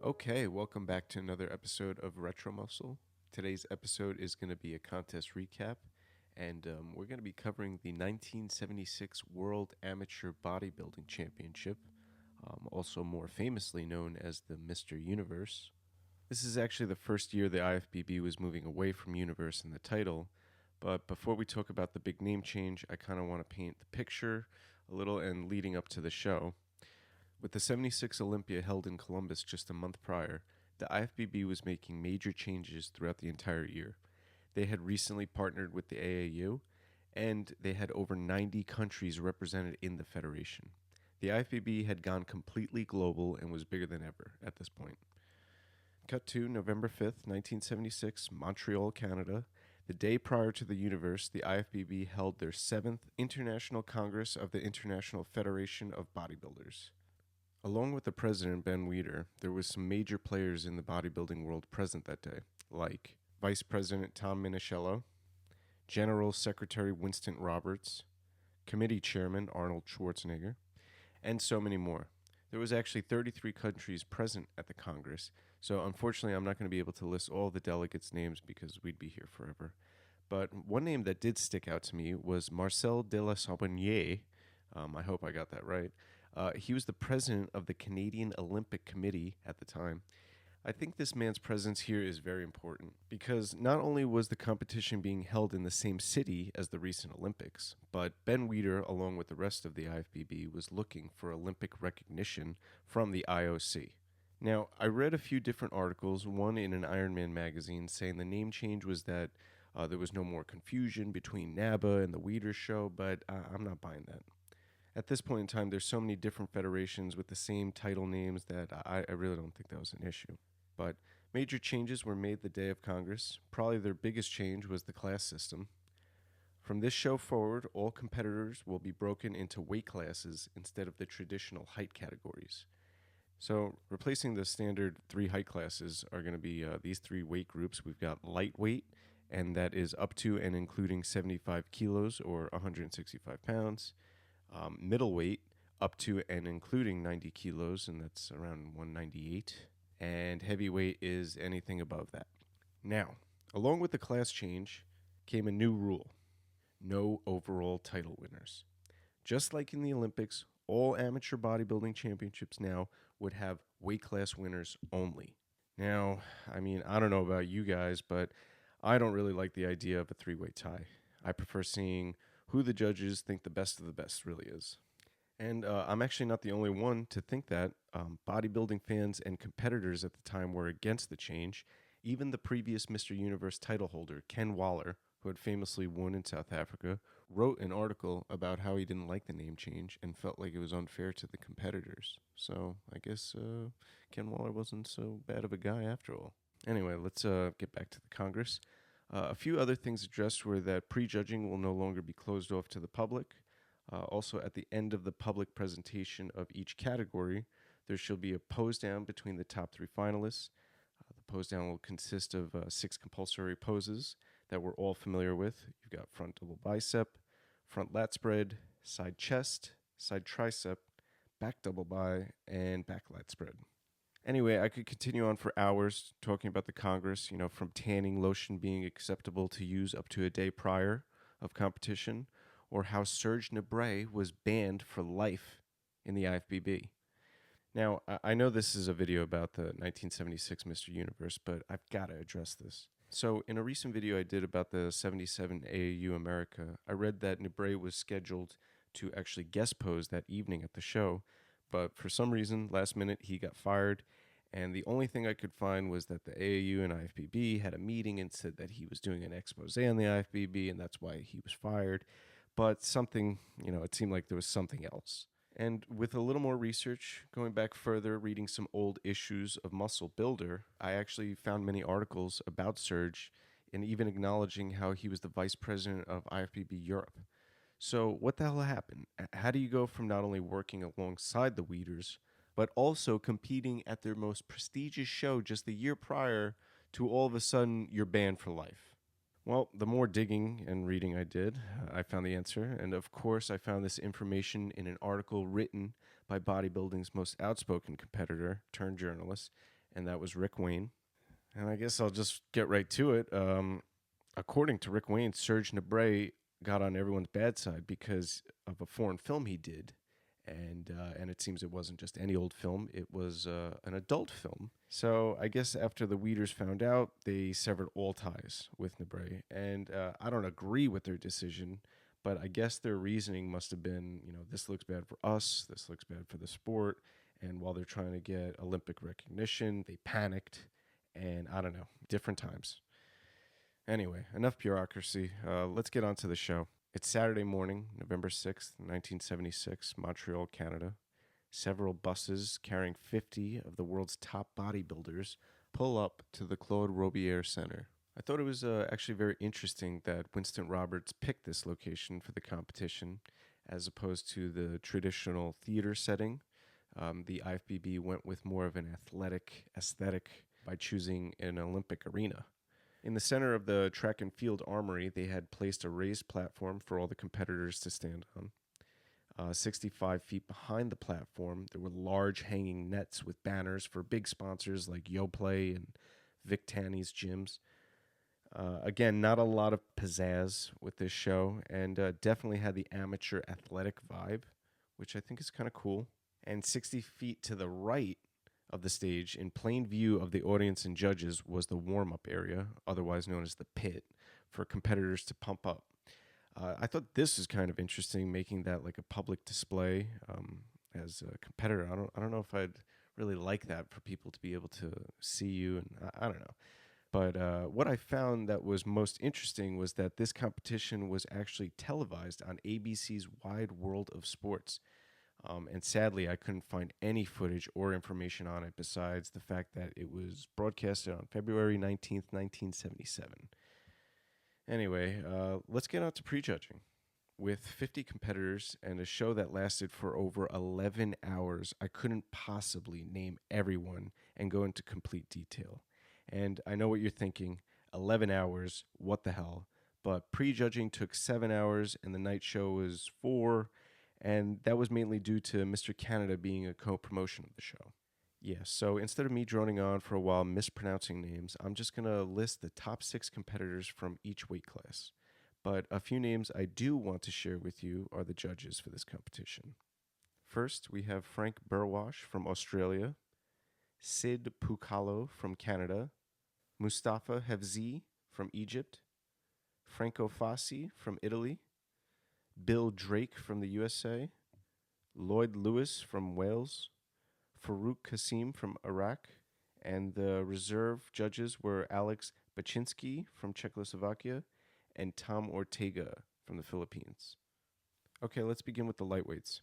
Okay, welcome back to another episode of Retro Muscle. Today's episode is going to be a contest recap, and we're going to be covering the 1976 World Amateur Bodybuilding Championship, also more famously known as the Mr. Universe. This is actually the first year the IFBB was moving away from Universe in the title, but before we talk about the big name change, I kind of want to paint the picture a little and leading up to the show. With the 76 Olympia held in Columbus just a month prior, the IFBB was making major changes throughout the entire year. They had recently partnered with the AAU, and they had over 90 countries represented in the federation. The IFBB had gone completely global and was bigger than ever at this point. Cut to November 5th, 1976, Montreal, Canada. The day prior to the Universe, the IFBB held their 7th International Congress of the International Federation of Bodybuilders. Along with the president, Ben Weider, there was some major players in the bodybuilding world present that day, like Vice President Tom Minichiello, General Secretary Winston Roberts, Committee Chairman Arnold Schwarzenegger, and so many more. There was actually 33 countries present at the Congress, so unfortunately I'm not going to be able to list all the delegates' names because we'd be here forever. But one name that did stick out to me was Marcel de la Saubonnière. I hope I got that right. He was the president of the Canadian Olympic Committee at the time. I think this man's presence here is very important because not only was the competition being held in the same city as the recent Olympics, but Ben Weider, along with the rest of the IFBB, was looking for Olympic recognition from the IOC. Now, I read a few different articles, one in an Ironman magazine, saying the name change was that there was no more confusion between NABA and the Weider show, but I'm not buying that. At this point in time, there's so many different federations with the same title names that I really don't think that was an issue. But major changes were made the day of Congress. Probably their biggest change was the class system. From this show forward, all competitors will be broken into weight classes instead of the traditional height categories. So replacing the standard 3 height classes are going to be these 3 weight groups. We've got lightweight, and that is up to and including 75 kilos or 165 pounds. Middleweight, up to and including 90 kilos, and that's around 198. And heavyweight is anything above that. Now, along with the class change came a new rule: no overall title winners. Just like in the Olympics, all amateur bodybuilding championships now would have weight class winners only. Now, I don't know about you guys, but I don't really like the idea of a 3-way tie. I prefer seeing who the judges think the best of the best really is. And I'm actually not the only one to think that. Bodybuilding fans and competitors at the time were against the change. Even the previous Mr. Universe title holder, Ken Waller, who had famously won in South Africa, wrote an article about how he didn't like the name change and felt like it was unfair to the competitors. So I guess Ken Waller wasn't so bad of a guy after all. Anyway, let's get back to the Congress. A few other things addressed were that prejudging will no longer be closed off to the public. Also, at the end of the public presentation of each category, there shall be a pose down between the top 3 finalists. The pose down will consist of 6 compulsory poses that we're all familiar with. You've got front double bicep, front lat spread, side chest, side tricep, back double bi, and back lat spread. Anyway, I could continue on for hours talking about the Congress, from tanning lotion being acceptable to use up to a day prior of competition, or how Serge Nubret was banned for life in the IFBB. Now, I know this is a video about the 1976 Mr. Universe, but I've got to address this. So, in a recent video I did about the 77 AAU America, I read that Nubret was scheduled to actually guest pose that evening at the show, but for some reason, last minute, he got fired. And the only thing I could find was that the AAU and IFBB had a meeting and said that he was doing an expose on the IFBB, and that's why he was fired. But something, it seemed like there was something else. And with a little more research, going back further, reading some old issues of Muscle Builder, I actually found many articles about Serge and even acknowledging how he was the vice president of IFBB Europe. So what the hell happened? How do you go from not only working alongside the Weiders, but also competing at their most prestigious show just the year prior to all of a sudden you're banned for life? Well, the more digging and reading I did, I found the answer. And of course, I found this information in an article written by bodybuilding's most outspoken competitor turned journalist, and that was Rick Wayne. And I guess I'll just get right to it. According to Rick Wayne, Serge Nubret got on everyone's bad side because of a foreign film he did. And it seems it wasn't just any old film. It was an adult film. So I guess after the Weeders found out, they severed all ties with Nubret. And I don't agree with their decision, but I guess their reasoning must have been, this looks bad for us, this looks bad for the sport. And while they're trying to get Olympic recognition, they panicked. And I don't know, different times. Anyway, enough bureaucracy. Let's get on to the show. It's Saturday morning, November 6th, 1976, Montreal, Canada. Several buses carrying 50 of the world's top bodybuilders pull up to the Claude Robillard Center. I thought it was actually very interesting that Winston Roberts picked this location for the competition as opposed to the traditional theater setting. The IFBB went with more of an athletic aesthetic by choosing an Olympic arena. In the center of the track and field armory, they had placed a raised platform for all the competitors to stand on. 65 feet behind the platform, there were large hanging nets with banners for big sponsors like YoPlay and Vic Tanny's gyms. Again, not a lot of pizzazz with this show, and definitely had the amateur athletic vibe, which I think is kind of cool. And 60 feet to the right of the stage, in plain view of the audience and judges, was the warm-up area, otherwise known as the pit, for competitors to pump up. I thought this was kind of interesting, making that like a public display as a competitor. I don't know if I'd really like that for people to be able to see you, and I don't know. But what I found that was most interesting was that this competition was actually televised on ABC's Wide World of Sports. And sadly, I couldn't find any footage or information on it besides the fact that it was broadcasted on February 19th, 1977. Anyway, let's get on to prejudging. With 50 competitors and a show that lasted for over 11 hours, I couldn't possibly name everyone and go into complete detail. And I know what you're thinking, 11 hours, what the hell? But prejudging took 7 hours and the night show was 4, and that was mainly due to Mr. Canada being a co-promotion of the show. Yeah, so instead of me droning on for a while mispronouncing names, I'm just going to list the top 6 competitors from each weight class. But a few names I do want to share with you are the judges for this competition. First, we have Frank Burwash from Australia, Sid Pukalo from Canada, Mustafa Hevzi from Egypt, Franco Fassi from Italy, Bill Drake from the USA, Lloyd Lewis from Wales, Farouk Kasim from Iraq, and the reserve judges were Alex Baczynski from Czechoslovakia and Tom Ortega from the Philippines. Okay, let's begin with the lightweights.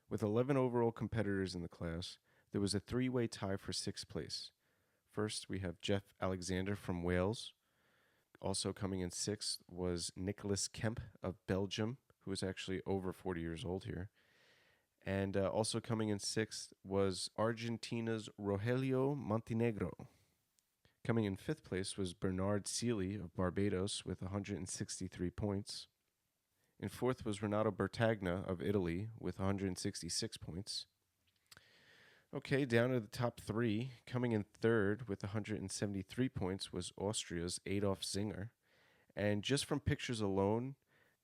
With 11 overall competitors in the class, there was a 3-way tie for 6th place. First, we have Jeff Alexander from Wales. Also coming in 6th was Nicholas Kemp of Belgium, who is actually over 40 years old here. And also coming in 6th was Argentina's Rogelio Montenegro. Coming in 5th place was Bernard Seely of Barbados with 163 points. In 4th was Renato Bertagna of Italy with 166 points. Okay, down to the top 3. Coming in 3rd with 173 points was Austria's Adolf Zinger. And just from pictures alone,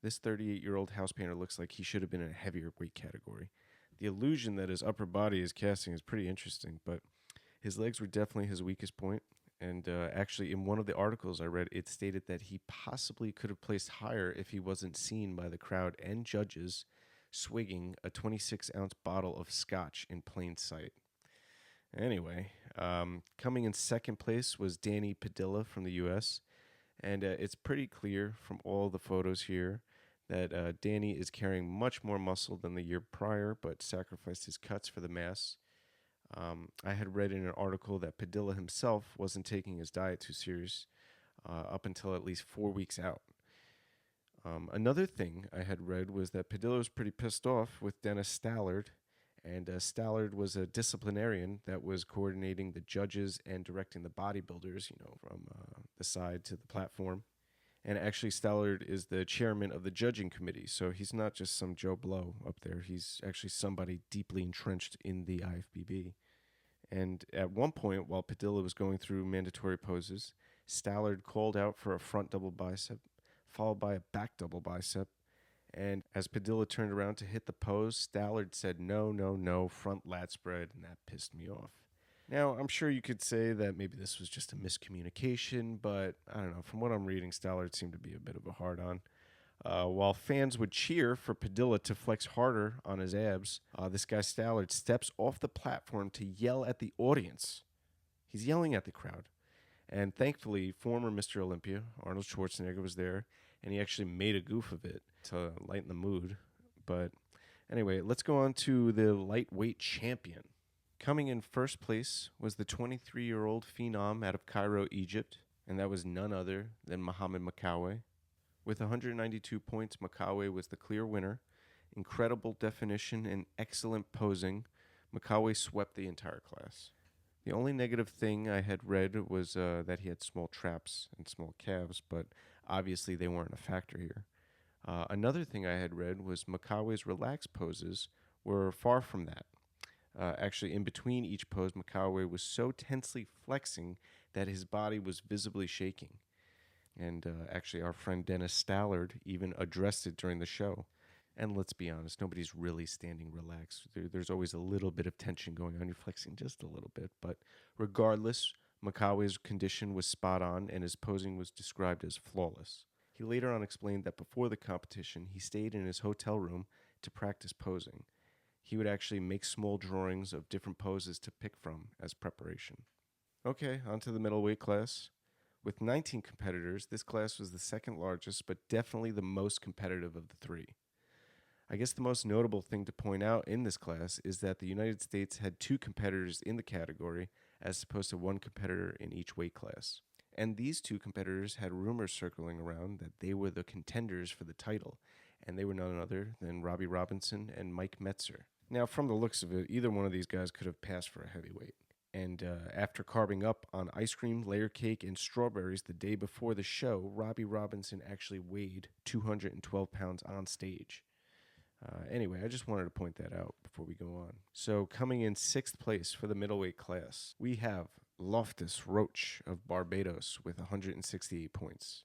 this 38-year-old house painter looks like he should have been in a heavier weight category. The illusion that his upper body is casting is pretty interesting, but his legs were definitely his weakest point. And actually, in one of the articles I read, it stated that he possibly could have placed higher if he wasn't seen by the crowd and judges swigging a 26-ounce bottle of scotch in plain sight. Anyway, coming in 2nd place was Danny Padilla from the U.S., and it's pretty clear from all the photos here that Danny is carrying much more muscle than the year prior, but sacrificed his cuts for the mass. I had read in an article that Padilla himself wasn't taking his diet too serious up until at least 4 weeks out. Another thing I had read was that Padilla was pretty pissed off with Dennis Stallard, and Stallard was a disciplinarian that was coordinating the judges and directing the bodybuilders, from the side to the platform. And actually, Stallard is the chairman of the judging committee, so he's not just some Joe Blow up there. He's actually somebody deeply entrenched in the IFBB. And at one point, while Padilla was going through mandatory poses, Stallard called out for a front double bicep, followed by a back double bicep. And as Padilla turned around to hit the pose, Stallard said, "No, no, no, front lat spread," and that pissed me off. Now, I'm sure you could say that maybe this was just a miscommunication, but I don't know. From what I'm reading, Stallard seemed to be a bit of a hard-on. While fans would cheer for Padilla to flex harder on his abs, this guy Stallard steps off the platform to yell at the audience. He's yelling at the crowd. And thankfully, former Mr. Olympia, Arnold Schwarzenegger, was there, and he actually made a goof of it to lighten the mood. But anyway, let's go on to the lightweight champion. Coming in first place was the 23-year-old phenom out of Cairo, Egypt, and that was none other than Muhammad Makawe. With 192 points, Makawe was the clear winner. Incredible definition and excellent posing, Makawe swept the entire class. The only negative thing I had read was that he had small traps and small calves, but obviously they weren't a factor here. Another thing I had read was Makawe's relaxed poses were far from that. Actually, in between each pose, Makawe was so tensely flexing that his body was visibly shaking. And actually, our friend Dennis Stallard even addressed it during the show. And let's be honest, nobody's really standing relaxed. There's always a little bit of tension going on. You're flexing just a little bit. But regardless, Makawe's condition was spot on, and his posing was described as flawless. He later on explained that before the competition, he stayed in his hotel room to practice posing. He would actually make small drawings of different poses to pick from as preparation. Okay, on to the middleweight class. With 19 competitors, this class was the second largest, but definitely the most competitive of the three. I guess the most notable thing to point out in this class is that the United States had 2 competitors in the category, as opposed to 1 competitor in each weight class. And these 2 competitors had rumors circling around that they were the contenders for the title, and they were none other than Robbie Robinson and Mike Metzer. Now, from the looks of it, either one of these guys could have passed for a heavyweight. And after carving up on ice cream, layer cake, and strawberries the day before the show, Robbie Robinson actually weighed 212 pounds on stage. Anyway, I just wanted to point that out before we go on. So coming in 6th place for the middleweight class, we have Loftus Roach of Barbados with 168 points.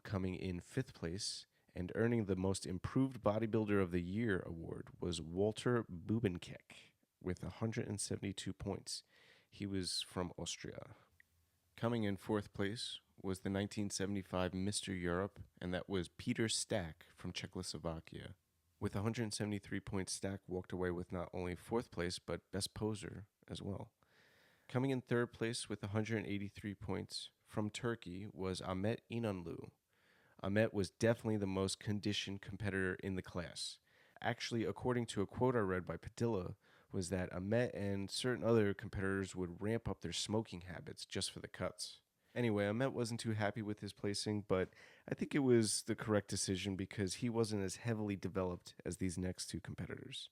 Coming in 5th place and earning the Most Improved Bodybuilder of the Year award was Walter Bubenkek with 172 points. He was from Austria. Coming in 4th place was the 1975 Mr. Europe, and that was Peter Stack from Czechoslovakia. With 173 points, Stack walked away with not only 4th place, but Best Poser as well. Coming in 3rd place with 183 points from Turkey was Ahmet İnanlı. Ahmet was definitely the most conditioned competitor in the class. Actually, according to a quote I read by Padilla, was that Ahmet and certain other competitors would ramp up their smoking habits just for the cuts. Anyway, Ahmet wasn't too happy with his placing, but I think it was the correct decision because he wasn't as heavily developed as these next 2 competitors.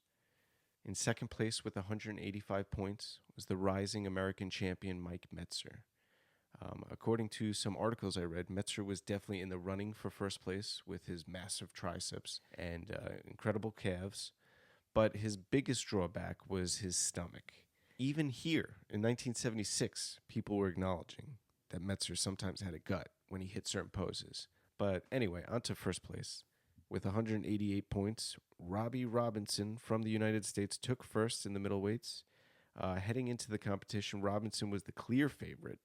In 2nd place with 185 points was the rising American champion Mike Metzer. According to some articles I read, Metzer was definitely in the running for first place with his massive triceps and incredible calves. But his biggest drawback was his stomach. Even here, in 1976, people were acknowledging that Metzer sometimes had a gut when he hit certain poses. But anyway, on to first place. With 188 points, Robbie Robinson from the United States took first in the middleweights. Heading into the competition, Robinson was the clear favorite.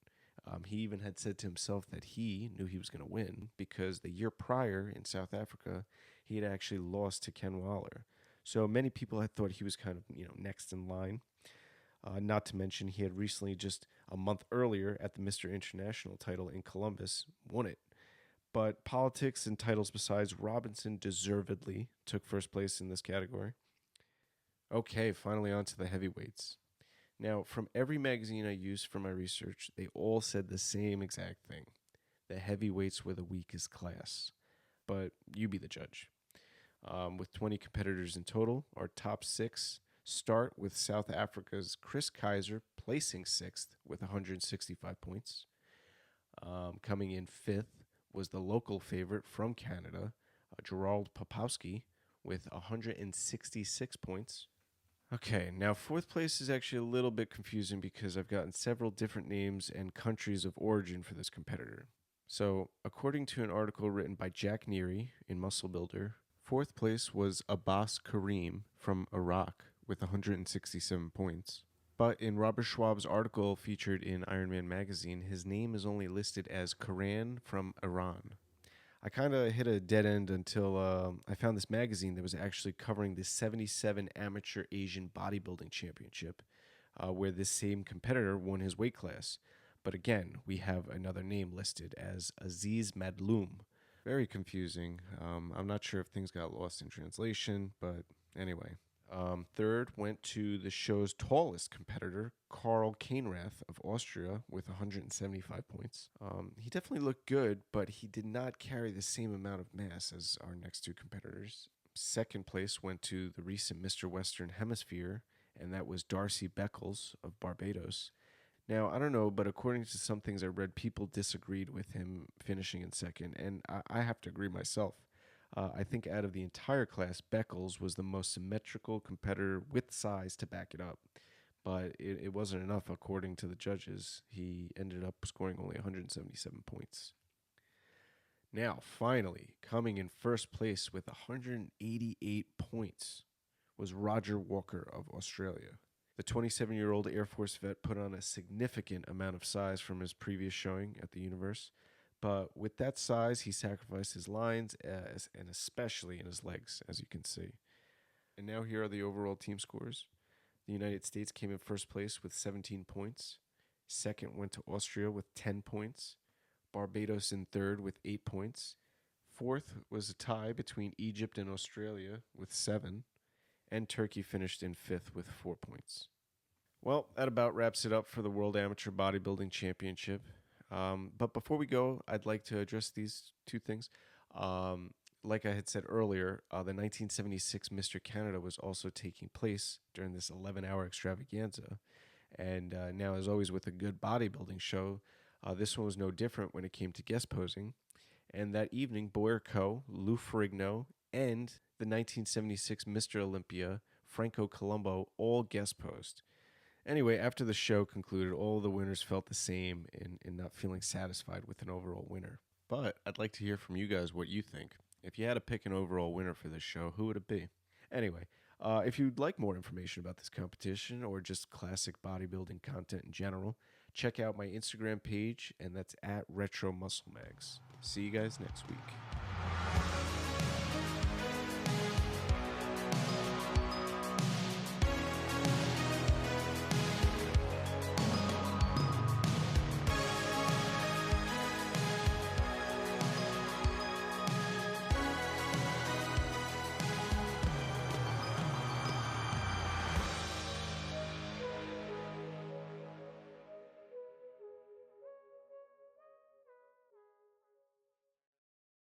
He even had said to himself that he knew he was going to win because the year prior in South Africa, he had actually lost to Ken Waller. So many people had thought he was kind of, next in line. Not to mention he had recently, just a month earlier at the Mr. International title in Columbus, won it. But politics and titles besides, Robinson deservedly took first place in this category. Okay, finally on to the heavyweights. Now, from every magazine I used for my research, they all said the same exact thing. The heavyweights were the weakest class. But you be the judge. With 20 competitors in total, our top 6 start with South Africa's Chris Kaiser placing 6th with 165 points. Coming in 5th was the local favorite from Canada, Gerald Popowski, with 166 points. Okay, now fourth place is actually a little bit confusing because I've gotten several different names and countries of origin for this competitor. So, according to an article written by Jack Neary in Muscle Builder, fourth place was Abbas Karim from Iraq with 167 points. But in Robert Schwab's article featured in Ironman magazine, his name is only listed as Karan from Iran. I kind of hit a dead end until I found this magazine that was actually covering the 77 Amateur Asian Bodybuilding Championship, where this same competitor won his weight class. But again, we have another name listed as Aziz Madloum. Very confusing. I'm not sure if things got lost in translation, but anyway. Third went to the show's tallest competitor, Karl Kainrath of Austria, with 175 points. He definitely looked good, but he did not carry the same amount of mass as our next two competitors. Second place went to the recent Mr. Western Hemisphere, and that was Darcy Beckles of Barbados. Now, I don't know, but according to some things I read, people disagreed with him finishing in second, and I have to agree myself. I think out of the entire class, Beckles was the most symmetrical competitor with size to back it up. But it wasn't enough according to the judges. He ended up scoring only 177 points. Now, finally, coming in first place with 188 points was Roger Walker of Australia. The 27-year-old Air Force vet put on a significant amount of size from his previous showing at the Universe. But with that size, he sacrificed his lines and especially in his legs, as you can see. And now here are the overall team scores. The United States came in first place with 17 points. Second went to Austria with 10 points. Barbados in third with 8 points. Fourth was a tie between Egypt and Australia with 7. And Turkey finished in fifth with 4 points. Well, that about wraps it up for the World Amateur Bodybuilding Championship. But before we go, I'd like to address these two things. Like I had said earlier, the 1976 Mr. Canada was also taking place during this 11-hour extravaganza. And now, as always with a good bodybuilding show, this one was no different when it came to guest posing. And that evening, Boerko, Lou Ferrigno, and the 1976 Mr. Olympia, Franco Colombo, all guest posed. Anyway, after the show concluded, all the winners felt the same in not feeling satisfied with an overall winner. But I'd like to hear from you guys what you think. If you had to pick an overall winner for this show, who would it be? Anyway, if you'd like more information about this competition or just classic bodybuilding content in general, check out my Instagram page, and that's at Retro Muscle Mags. See you guys next week.